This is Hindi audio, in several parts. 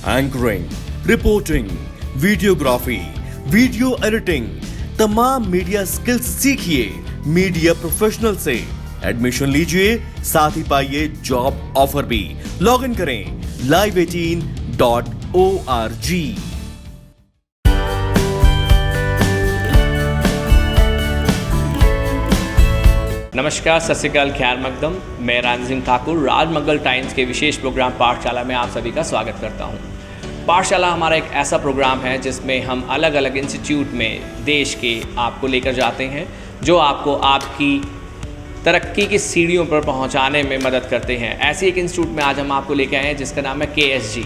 Anchoring, reporting, videography, video editing, तमाम मीडिया स्किल्स सीखिए मीडिया प्रोफेशनल से। एडमिशन लीजिए, साथ ही पाइए जॉब ऑफर भी। लॉग इन करें live18.org। नमस्कार, सत श्री अकाल, खैर मकदम। मैं राज सिंह ठाकुर राजमंगल टाइम्स के विशेष प्रोग्राम पाठशाला में आप सभी का स्वागत करता हूं। पाठशाला हमारा एक ऐसा प्रोग्राम है जिसमें हम अलग अलग इंस्टीट्यूट में देश के आपको लेकर जाते हैं, जो आपको आपकी तरक्की की सीढ़ियों पर पहुंचाने में मदद करते हैं। ऐसे एक इंस्टीट्यूट में आज हम आपको लेकर आए हैं जिसका नाम है KSG।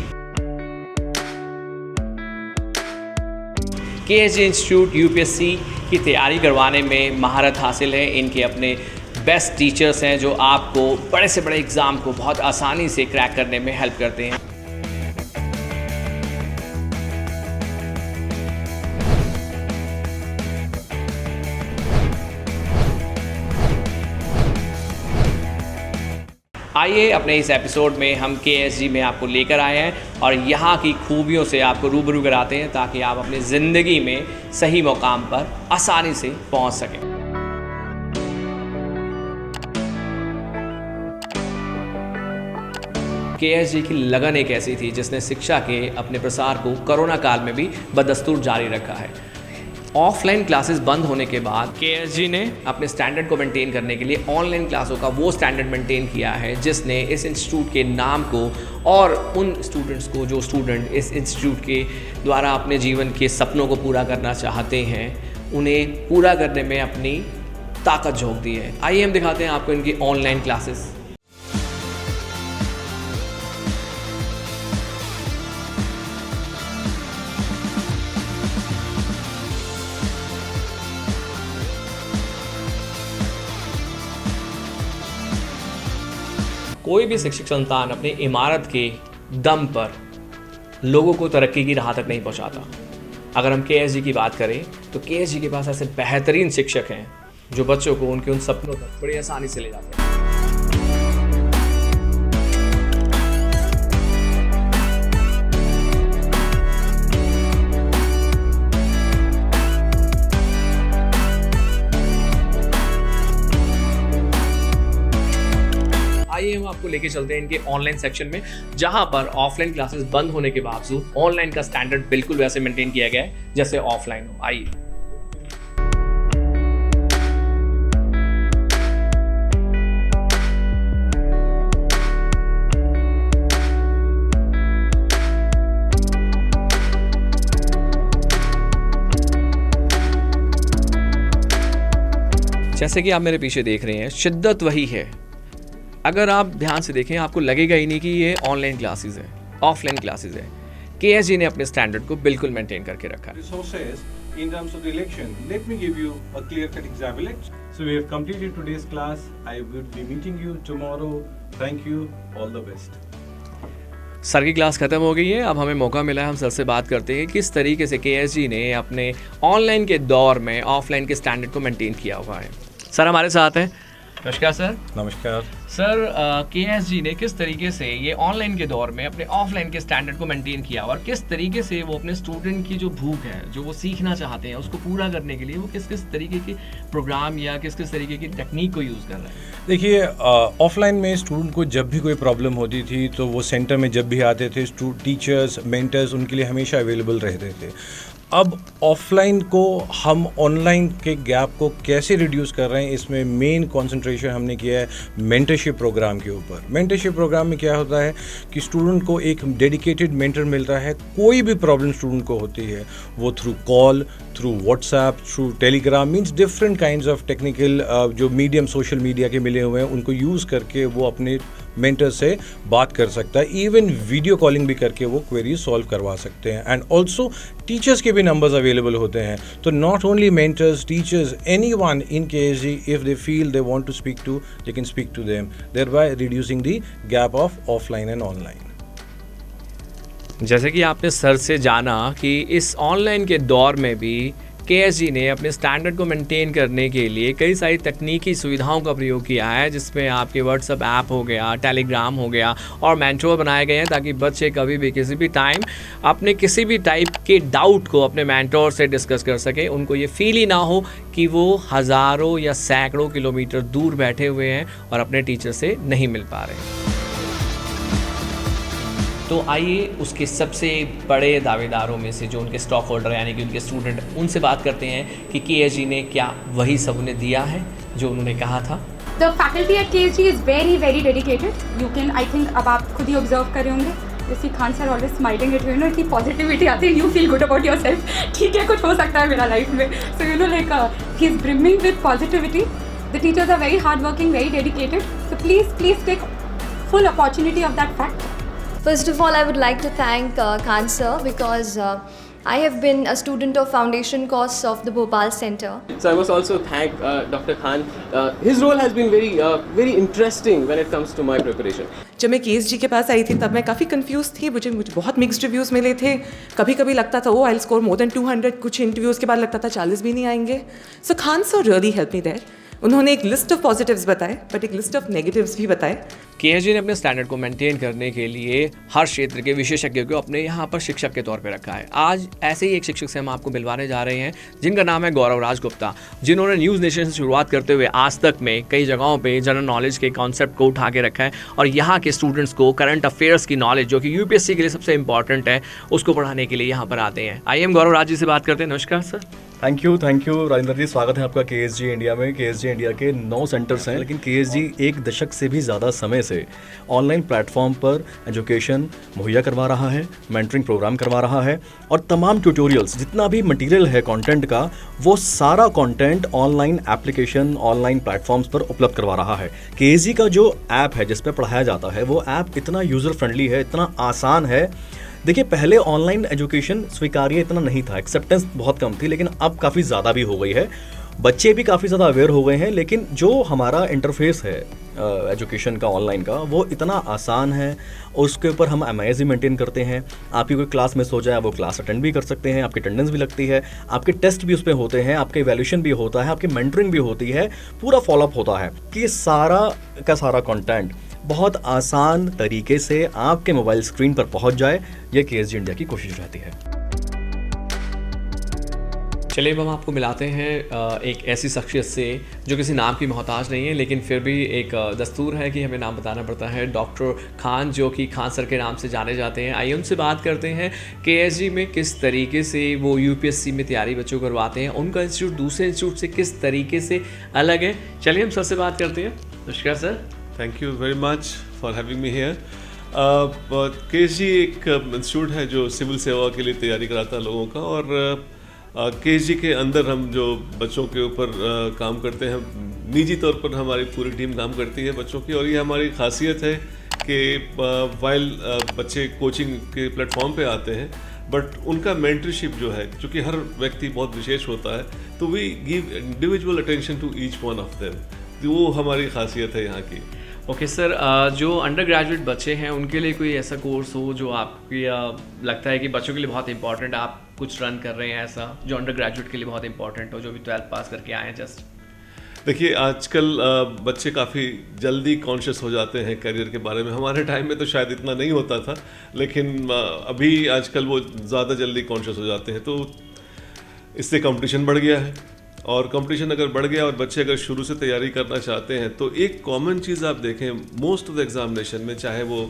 KSG इंस्टीट्यूट UPSC की तैयारी करवाने में महारत हासिल है। इनके अपने बेस्ट टीचर्स हैं जो आपको बड़े से बड़े एग्ज़ाम को बहुत आसानी से क्रैक करने में हेल्प करते हैं। आइए अपने इस एपिसोड में हम KSG में आपको लेकर आए हैं और यहाँ की खूबियों से आपको रूबरू कराते हैं ताकि आप अपनी ज़िंदगी में सही मुकाम पर आसानी से पहुँच सकें। KSG की लगन एक ऐसी थी जिसने शिक्षा के अपने प्रसार को कोरोना काल में भी बदस्तूर जारी रखा है। ऑफलाइन क्लासेस बंद होने के बाद KSG ने अपने स्टैंडर्ड को मेंटेन करने के लिए ऑनलाइन क्लासों का वो स्टैंडर्ड मेंटेन किया है जिसने इस इंस्टीट्यूट के नाम को और उन स्टूडेंट्स को जो स्टूडेंट इस इंस्टीट्यूट के द्वारा अपने जीवन के सपनों को पूरा करना चाहते हैं, उन्हें पूरा करने में अपनी ताकत झोंक दी है। आइए हम दिखाते हैं आपको इनकी ऑनलाइन क्लासेस। कोई भी शिक्षक संतान अपनी इमारत के दम पर लोगों को तरक्की की राह तक नहीं पहुंचाता। अगर हम KSG की बात करें तो KSG के पास ऐसे बेहतरीन शिक्षक हैं जो बच्चों को उनके उन सपनों तक बड़ी आसानी से ले जाते हैं। आइए हम आपको लेके चलते हैं इनके ऑनलाइन सेक्शन में, जहां पर ऑफलाइन क्लासेस बंद होने के बावजूद ऑनलाइन का स्टैंडर्ड बिल्कुल वैसे मेंटेन किया गया है जैसे ऑफलाइन हो। आइए जैसे कि आप मेरे पीछे देख रहे हैं, शिद्दत वही है। अगर आप ध्यान से देखें आपको लगेगा ही नहीं कि ये ऑनलाइन क्लासेस है, ऑफलाइन क्लासेस है। KSG ने अपने स्टैंडर्ड को बिल्कुल मेंटेन करके रखा है। Resources in terms of the election, let me give you a clear-cut example. So we have completed today's class. I will be meeting you tomorrow. Thank you. All the best. Sir की क्लास खत्म हो गई है। अब हमें मौका मिला है हम सर से बात करते हैं किस तरीके से KSG ने अपने ऑनलाइन के दौर में ऑफलाइन के स्टैंडर्ड को मेंटेन किया हुआ है। सर हमारे साथ हैं। नमस्कार सर। नमस्कार सर। KSG ने किस तरीके से ये ऑनलाइन के दौर में अपने ऑफलाइन के स्टैंडर्ड को मेंटेन किया और किस तरीके से वो अपने स्टूडेंट की जो भूख है, जो वो सीखना चाहते हैं, उसको पूरा करने के लिए वो किस किस तरीके के प्रोग्राम या किस किस तरीके की टेक्निक को यूज़ कर रहे हैं? देखिए, ऑफलाइन में स्टूडेंट को जब भी कोई प्रॉब्लम होती थी तो वो सेंटर में जब भी आते थे, टीचर्स, मेंटर्स उनके लिए हमेशा अवेलेबल रहते थे। अब ऑफलाइन को हम ऑनलाइन के गैप को कैसे रिड्यूस कर रहे हैं, इसमें मेन कंसंट्रेशन हमने किया है मेंटरशिप प्रोग्राम के ऊपर। मेंटरशिप प्रोग्राम में क्या होता है कि स्टूडेंट को एक डेडिकेटेड मेंटर मिलता है। कोई भी प्रॉब्लम स्टूडेंट को होती है, वो through call, through WhatsApp, through Telegram, means different kinds of technical जो मीडियम सोशल मीडिया के मिले हुए हैं, उनको यूज़ करके वो अपने मेंटर से बात कर सकता है। इवन वीडियो कॉलिंग भी करके वो क्वेरी सॉल्व करवा सकते हैं। एंड ऑल्सो टीचर्स के भी नंबर्स अवेलेबल होते हैं। तो not only mentors, teachers, anyone in KSG, if they feel they want to speak to, they can speak to them, thereby reducing the gap of offline and online. जैसे कि आपने सर से जाना कि इस ऑनलाइन के दौर में भी केएसजी ने अपने स्टैंडर्ड को मेंटेन करने के लिए कई सारी तकनीकी सुविधाओं का प्रयोग किया है, जिसमें आपके व्हाट्सएप ऐप हो गया, टेलीग्राम हो गया और मेंटोर बनाए गए हैं ताकि बच्चे कभी भी किसी भी टाइम अपने किसी भी टाइप के डाउट को अपने मेंटोर से डिस्कस कर सके। उनको ये फील ही ना हो कि वो हज़ारों या सैकड़ों किलोमीटर दूर बैठे हुए हैं और अपने टीचर से नहीं मिल पा रहे। तो आइए उसके सबसे बड़े दावेदारों में से जो उनके स्टॉक होल्डर यानी कि उनके स्टूडेंट, उनसे बात करते हैं कि केएसजी ने क्या वही सब उन्हें दिया है जो उन्होंने कहा था। The faculty at KSG is very very dedicated. You can, I think, अब आप खुद ही ऑब्जर्व कर रहे होंगे, जैसे Khan sir always smiling at you, no इतनी पॉजिटिविटी आती है, you feel good about yourself, ठीक है कुछ हो सकता है मेरा लाइफ में। So you know like he is brimming with positivity. The teachers are very hard working, very dedicated, so please take full opportunity of that fact. First of all, I would like to thank Khan sir because I have been a student of foundation course of the Bhopal Center. So I must also thank Dr. Khan. His role has been very interesting when it comes to my preparation. जब मैं केएसजी के पास आई थी तब मैं काफ़ी कंफ्यूज थी, मुझे बहुत मिक्स्ड रिव्यूज़ मिले थे। कभी कभी लगता था I will score more than 200, कुछ इंटरव्यूज़ के बाद लगता था 40 भी नहीं आएंगे। So Khan sir really help me there. उन्होंने एक लिस्ट ऑफ पॉजिटिव्स बताए बट एक लिस्ट ऑफ नेगेटिव्स भी बताए। केएसजी ने अपने स्टैंडर्ड को मेंटेन करने के लिए हर क्षेत्र के विशेषज्ञों को अपने यहाँ पर शिक्षक के तौर पे रखा है। आज ऐसे ही एक शिक्षक से हम आपको मिलवाने जा रहे हैं जिनका नाम है गौरव राज गुप्ता, जिन्होंने न्यूज़ नेशन से शुरुआत करते हुए आज तक में कई जगहों पे जनरल नॉलेज के कॉन्सेप्ट को उठा के रखा है और यहाँ के स्टूडेंट्स को करंट अफेयर्स की नॉलेज जो कि यूपीएससी के लिए सबसे इंपॉर्टेंट है उसको पढ़ाने के लिए यहाँ पर आते हैं। आइए हम गौरव राज जी से बात करते हैं। नमस्कार सर। थैंक यू राजेंद्र जी, स्वागत है आपका केएसजी इंडिया में। केएसजी इंडिया के 9 सेंटर्स हैं, लेकिन केएसजी एक दशक से भी ज़्यादा समय से ऑनलाइन प्लेटफॉर्म पर एजुकेशन मुहैया करवा रहा है, मेंटरिंग प्रोग्राम करवा रहा है और तमाम ट्यूटोरियल्स जितना भी मटेरियल है कंटेंट का, वो सारा content online application, online platforms पर उपलब्ध करवा रहा है। केएसजी का जो ऐप है जिस पर पढ़ाया जाता है, वो ऐप इतना यूज़र फ्रेंडली है, इतना आसान है। देखिए, पहले ऑनलाइन एजुकेशन स्वीकार्य इतना नहीं था, एक्सेप्टेंस बहुत कम थी, लेकिन अब काफ़ी ज़्यादा भी हो गई है। बच्चे भी काफ़ी ज़्यादा अवेयर हो गए हैं, लेकिन जो हमारा इंटरफेस है एजुकेशन का ऑनलाइन का, वो इतना आसान है। उसके ऊपर हम MIS भी मेंटेन करते हैं। आपकी कोई क्लास मिस हो जाए, वो क्लास अटेंड भी कर सकते हैं, आपकी अटेंडेंस भी लगती है, आपके टेस्ट भी उस पर होते हैं, आपके इवैल्यूएशन भी होता है, आपकी मेंटरिंग भी होती है, पूरा फॉलोअप होता है कि सारा का सारा कंटेंट बहुत आसान तरीके से आपके मोबाइल स्क्रीन पर पहुंच जाए। ये केएसजी इंडिया की कोशिश रहती है। चलिए अब हम आपको मिलाते हैं एक ऐसी शख्सियत से जो किसी नाम की मोहताज नहीं है, लेकिन फिर भी एक दस्तूर है कि हमें नाम बताना पड़ता है। डॉक्टर खान, जो कि खान सर के नाम से जाने जाते हैं। आइए उनसे बात करते हैं केएसजी में किस तरीके से वो यूपीएससी में तैयारी बच्चों को करवाते हैं, उनका इंस्टीट्यूट दूसरे इंस्टीट्यूट से किस तरीके से अलग है। चलिए हम सर से बात करते हैं। नमस्कार sir. Thank you very much for having me here. KSG एक इंस्टीट्यूट है जो सिविल सेवा के लिए तैयारी कराता है लोगों का, और केएसजी के अंदर हम जो बच्चों के ऊपर काम करते हैं, निजी तौर पर हमारी पूरी टीम काम करती है बच्चों की। और ये हमारी खासियत है कि वाइल बच्चे कोचिंग के प्लेटफॉर्म पे आते हैं, बट उनका मेंटरशिप जो है, चूँकि हर व्यक्ति बहुत विशेष होता है, तो we give individual attention to each one of them. तो वो हमारी खासियत है यहाँ की। ओके सर, जो अंडर ग्रेजुएट बच्चे हैं उनके लिए कोई ऐसा कोर्स हो जो आपकी लगता है कि बच्चों के लिए बहुत इंपॉर्टेंट, आप कुछ रन कर रहे हैं ऐसा जो अंडर ग्रेजुएट के लिए बहुत इंपॉर्टेंट हो, जो भी 12th पास करके आए हैं जस्ट? देखिए, आजकल बच्चे काफ़ी जल्दी कॉन्शियस हो जाते हैं करियर के बारे में। हमारे टाइम में तो शायद इतना नहीं होता था, लेकिन अभी आजकल वो ज़्यादा जल्दी कॉन्शियस हो जाते हैं। तो इससे कंपटीशन बढ़ गया है, और कंपटीशन अगर बढ़ गया और बच्चे अगर शुरू से तैयारी करना चाहते हैं, तो एक कॉमन चीज़ आप देखें, मोस्ट ऑफ द एग्जामिनेशन में, चाहे वो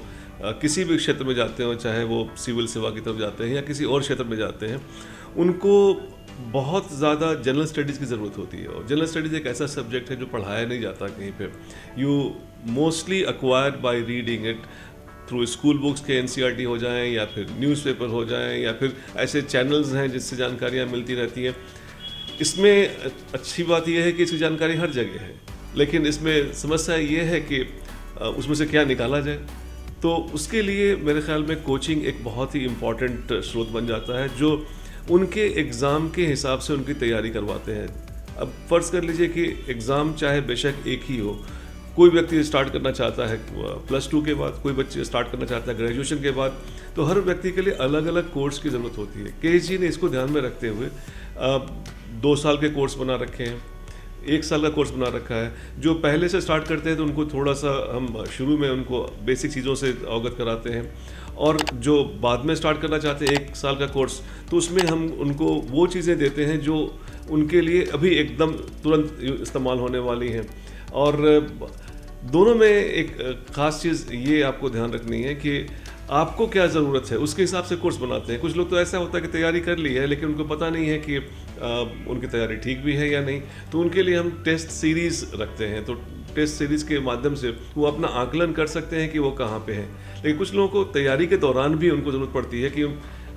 किसी भी क्षेत्र में जाते हो, चाहे वो सिविल सेवा की तरफ जाते हैं या किसी और क्षेत्र में जाते हैं, उनको बहुत ज़्यादा जनरल स्टडीज़ की ज़रूरत होती है। और जनरल स्टडीज़ एक ऐसा सब्जेक्ट है जो पढ़ाया नहीं जाता कहीं पे। You mostly acquired by reading it through school books के NCERT हो जाएं, या फिर न्यूज़पेपर हो जाएं, या फिर ऐसे चैनल्स हैं जिससे जानकारियाँ मिलती रहती हैं। इसमें अच्छी बात यह है कि इसकी जानकारी हर जगह है, लेकिन इसमें समस्या ये है कि उसमें से क्या निकाला जाए। तो उसके लिए मेरे ख्याल में कोचिंग एक बहुत ही इम्पॉर्टेंट स्रोत बन जाता है, जो उनके एग्ज़ाम के हिसाब से उनकी तैयारी करवाते हैं। अब फ़र्ज़ कर लीजिए कि एग्ज़ाम चाहे बेशक एक ही हो, कोई व्यक्ति स्टार्ट करना चाहता है +2 के बाद, कोई बच्चे स्टार्ट करना चाहता है ग्रेजुएशन के बाद, तो हर व्यक्ति के लिए अलग अलग कोर्स की ज़रूरत होती है। केएसजी ने इसको ध्यान में रखते हुए 2 साल के कोर्स बना रखे हैं, 1 साल का कोर्स बना रखा है। जो पहले से स्टार्ट करते हैं तो उनको थोड़ा सा हम शुरू में उनको बेसिक चीज़ों से अवगत कराते हैं, और जो बाद में स्टार्ट करना चाहते हैं 1 साल का कोर्स, तो उसमें हम उनको वो चीज़ें देते हैं जो उनके लिए अभी एकदम तुरंत इस्तेमाल होने वाली हैं। और दोनों में एक ख़ास चीज़ ये आपको ध्यान रखनी है कि आपको क्या ज़रूरत है, उसके हिसाब से कोर्स बनाते हैं। कुछ लोग तो ऐसा होता है कि तैयारी कर ली है लेकिन उनको पता नहीं है कि उनकी तैयारी ठीक भी है या नहीं, तो उनके लिए हम टेस्ट सीरीज़ रखते हैं। तो टेस्ट सीरीज़ के माध्यम से वो अपना आकलन कर सकते हैं कि वो कहाँ पे हैं। लेकिन कुछ लोगों को तैयारी के दौरान भी उनको ज़रूरत पड़ती है कि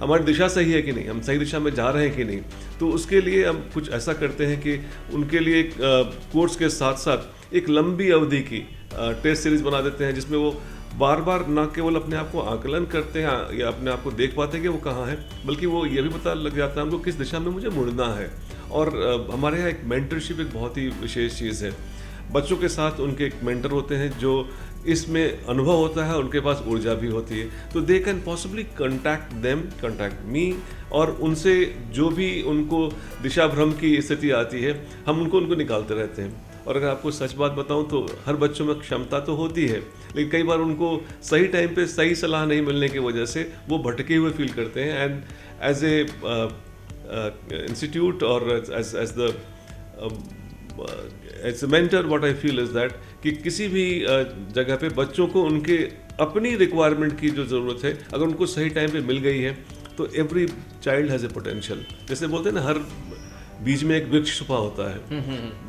हमारी दिशा सही है कि नहीं, हम सही दिशा में जा रहे हैं कि नहीं। तो उसके लिए हम कुछ ऐसा करते हैं कि उनके लिए कोर्स के साथ साथ एक लंबी अवधि की टेस्ट सीरीज़ बना देते हैं, जिसमें वो बार बार ना केवल अपने आप को आकलन करते हैं या अपने आप को देख पाते हैं कि वो कहाँ है, बल्कि वो ये भी पता लग जाता है उनको किस दिशा में मुझे मुड़ना है। और हमारे यहाँ एक मेंटरशिप एक बहुत ही विशेष चीज़ है। बच्चों के साथ उनके एक मेंटर होते हैं जो इसमें अनुभव होता है, उनके पास ऊर्जा भी होती है, तो they can possibly contact me, और उनसे जो भी उनको दिशा भ्रम की स्थिति आती है हम उनको निकालते रहते हैं। और अगर आपको सच बात बताऊं तो हर बच्चों में क्षमता तो होती है, लेकिन कई बार उनको सही टाइम पे सही सलाह नहीं मिलने की वजह से वो भटके हुए फील करते हैं। एंड एज ए इंस्टीट्यूट और as the as a mentor what I feel is that कि किसी भी जगह पे बच्चों को उनके अपनी रिक्वायरमेंट की जो ज़रूरत है अगर उनको सही टाइम पे मिल गई है तो every child has a potential. जैसे बोलते हैं ना, हर बीज में एक वृक्ष छुपा होता है,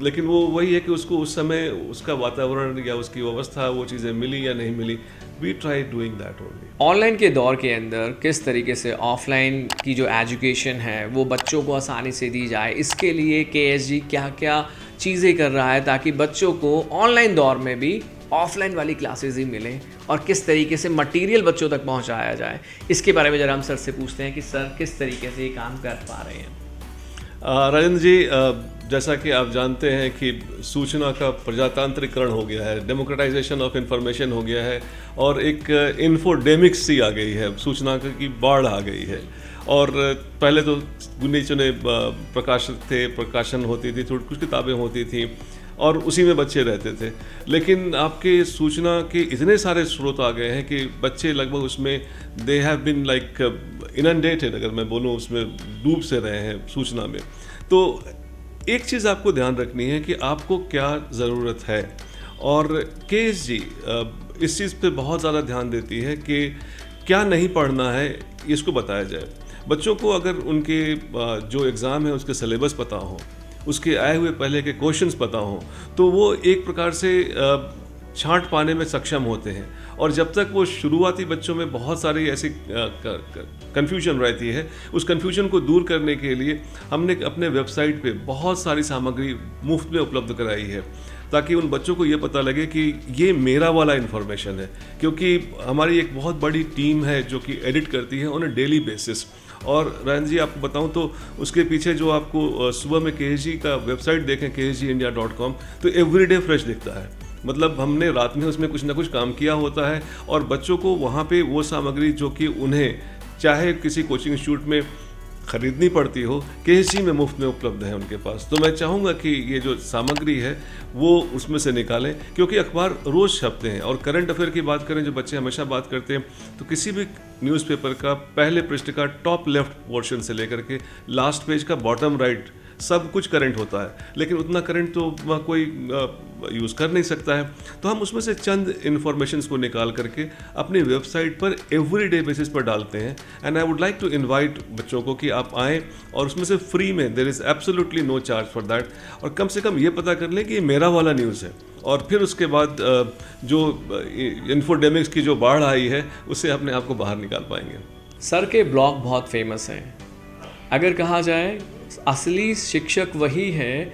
लेकिन वो वही है कि उसको उस समय उसका वातावरण या उसकी अवस्था वो चीज़ें मिली या नहीं मिली। We try doing that only. Online के दौर के अंदर किस तरीके से ऑफलाइन की जो एजुकेशन है वो बच्चों को आसानी से दी जाए, इसके लिए KSG क्या क्या चीज़ें कर रहा है ताकि बच्चों को ऑनलाइन दौर में भी ऑफलाइन वाली क्लासेस ही मिलें, और किस तरीके से मटेरियल बच्चों तक पहुंचाया जाए, इसके बारे में ज़रा हम सर से पूछते हैं कि सर किस तरीके से ये काम कर पा रहे हैं। राजेंद्र जी, जैसा कि आप जानते हैं कि सूचना का प्रजातांत्रिकरण हो गया है, डेमोक्रेटाइजेशन ऑफ इंफॉर्मेशन हो गया है, और एक इन्फोडेमिक्स सी आ गई है, सूचना की बाढ़ आ गई है। और पहले तो गिने चुने प्रकाशन होती थी, थोड़ी कुछ किताबें होती थी और उसी में बच्चे रहते थे। लेकिन आपके सूचना के इतने सारे स्रोत आ गए हैं कि बच्चे लगभग उसमें they have been like inundated, अगर मैं बोलूँ, उसमें डूब से रहे हैं सूचना में। तो एक चीज़ आपको ध्यान रखनी है कि आपको क्या ज़रूरत है, और KSG इस चीज़ पे बहुत ज़्यादा ध्यान देती है कि क्या नहीं पढ़ना है इसको बताया जाए। बच्चों को अगर उनके जो एग्ज़ाम है उसके सिलेबस पता हो, उसके आए हुए पहले के क्वेश्चंस पता हो, तो वो एक प्रकार से छांट पाने में सक्षम होते हैं। और जब तक वो शुरुआती बच्चों में बहुत सारी ऐसी कन्फ्यूजन रहती है, उस कन्फ्यूजन को दूर करने के लिए हमने अपने वेबसाइट पे बहुत सारी सामग्री मुफ्त में उपलब्ध कराई है, ताकि उन बच्चों को ये पता लगे कि ये मेरा वाला इन्फॉर्मेशन है। क्योंकि हमारी एक बहुत बड़ी टीम है जो कि एडिट करती है ऑन अ डेली बेसिस। और रायन जी, आपको बताऊं तो उसके पीछे जो आपको सुबह में KSG का वेबसाइट देखें ksgindia.com, तो एवरीडे फ्रेश दिखता है। मतलब हमने रात में उसमें कुछ ना कुछ काम किया होता है, और बच्चों को वहाँ पे वो सामग्री जो कि उन्हें चाहे किसी कोचिंग इंस्टीट्यूट में ख़रीदनी पड़ती हो, KSG में मुफ्त में उपलब्ध है उनके पास। तो मैं चाहूँगा कि ये जो सामग्री है वो उसमें से निकालें, क्योंकि अखबार रोज़ छपते हैं। और करंट अफेयर की बात करें, जो बच्चे हमेशा बात करते हैं, तो किसी भी न्यूज़पेपर का पहले पृष्ठ का टॉप लेफ्ट पोर्शन से लेकर के लास्ट पेज का बॉटम राइट सब कुछ करंट होता है, लेकिन उतना करंट तो वह कोई यूज़ कर नहीं सकता है। तो हम उसमें से चंद इन्फॉर्मेशंस को निकाल करके अपनी वेबसाइट पर एवरीडे बेसिस पर डालते हैं। And I would like to invite बच्चों को कि आप आएँ और उसमें से फ्री में, there is absolutely no charge for that, और कम से कम ये पता कर लें कि ये मेरा वाला न्यूज़ है। और फिर उसके बाद जो इन्फोडेमिक्स की जो बाढ़ आई है उससे अपने आप को बाहर निकाल पाएंगे। सर के ब्लॉग बहुत फेमस हैं। अगर कहा जाए असली शिक्षक वही है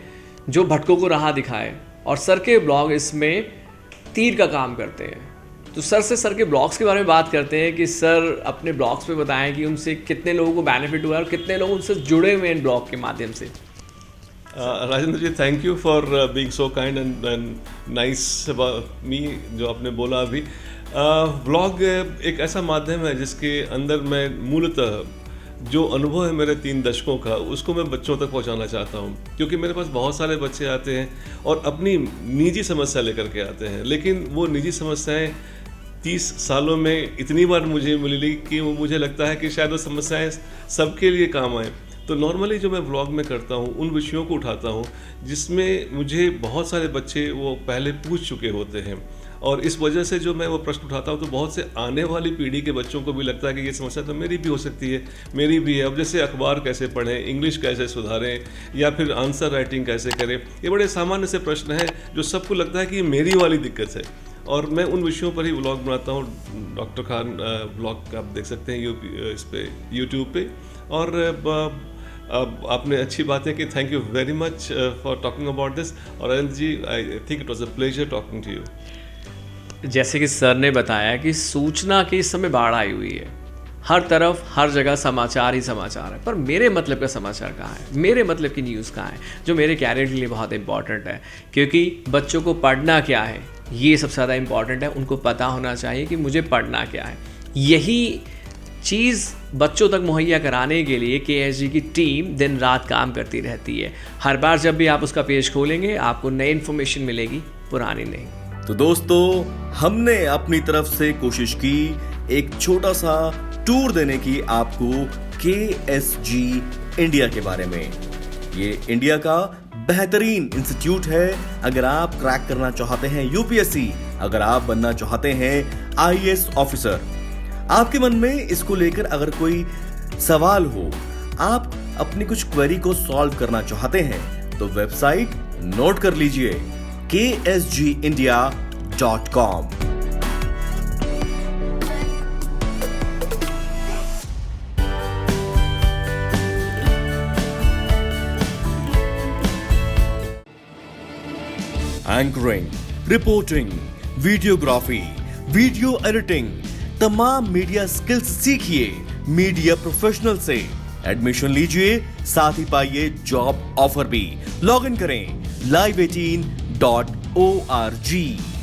जो भटकों को राह दिखाए, और सर के ब्लॉग इसमें तीर का काम करते हैं। तो सर के ब्लॉग्स के बारे में बात करते हैं कि सर अपने ब्लॉग्स पे बताएं कि उनसे कितने लोगों को बेनिफिट हुआ है और कितने लोग उनसे जुड़े हुए हैं इन ब्लॉग के माध्यम से। Rajendra ji, thank you for being so kind and nice about me, जो आपने बोला अभी। व्लॉग एक ऐसा माध्यम है जिसके अंदर मैं मूलतः जो अनुभव है मेरे 3 दशकों का, उसको मैं बच्चों तक पहुंचाना चाहता हूं। क्योंकि मेरे पास बहुत सारे बच्चे आते हैं और अपनी निजी समस्या लेकर के आते हैं, लेकिन वो निजी समस्याएं 30 सालों में इतनी बार मुझे मिली कि वो मुझे लगता है कि शायद वो समस्याएं सबके लिए काम आए। तो नॉर्मली जो मैं व्लॉग में करता हूँ उन विषयों को उठाता हूँ जिसमें मुझे बहुत सारे बच्चे वो पहले पूछ चुके होते हैं, और इस वजह से जो मैं वो प्रश्न उठाता हूँ तो बहुत से आने वाली पीढ़ी के बच्चों को भी लगता है कि ये समस्या तो मेरी भी हो सकती है, मेरी भी है। अब जैसे अखबार कैसे पढ़ें, इंग्लिश कैसे सुधारें, या फिर आंसर राइटिंग कैसे करें, ये बड़े सामान्य से प्रश्न हैं जो सबको लगता है कि ये मेरी वाली दिक्कत है। और मैं उन विषयों पर ही व्लॉग बनाता हूँ। डॉक्टर खान व्लॉग आप देख सकते हैं इस पे यूट्यूब पे। और अब आपने अच्छी बात है कि thank you very much for talking about this. और Anil ji, I think it was a pleasure talking to you. जैसे कि सर ने बताया कि सूचना की इस समय बाढ़ आई हुई है, हर तरफ हर जगह समाचार ही समाचार है, पर मेरे मतलब का समाचार कहाँ है, मेरे मतलब की न्यूज़ कहाँ है, जो मेरे कैरियर के लिए बहुत इंपॉर्टेंट है। क्योंकि बच्चों को पढ़ना क्या है ये सबसे ज़्यादा इंपॉर्टेंट है। उनको पता होना चाहिए कि मुझे पढ़ना क्या है। यही चीज़ बच्चों तक मुहैया कराने के लिए KSG की टीम दिन रात काम करती रहती है। हर बार जब भी आप उसका पेज खोलेंगे आपको नई इन्फॉर्मेशन मिलेगी, पुरानी नहीं। तो दोस्तों, हमने अपनी तरफ से कोशिश की एक छोटा सा टूर देने की आपको KSG इंडिया के बारे में। ये इंडिया का बेहतरीन इंस्टीट्यूट है। अगर आप क्रैक करना चाहते हैं UPSC, अगर आप बनना चाहते हैं IAS ऑफिसर, आपके मन में इसको लेकर अगर कोई सवाल हो, आप अपनी कुछ क्वेरी को सॉल्व करना चाहते हैं, तो वेबसाइट नोट कर लीजिए ksgindia.com। Anchoring, reporting, videography, video editing, तमाम मीडिया स्किल्स सीखिए मीडिया प्रोफेशनल से। एडमिशन लीजिए, साथ ही पाइए जॉब ऑफर भी। लॉग इन करें live18.org।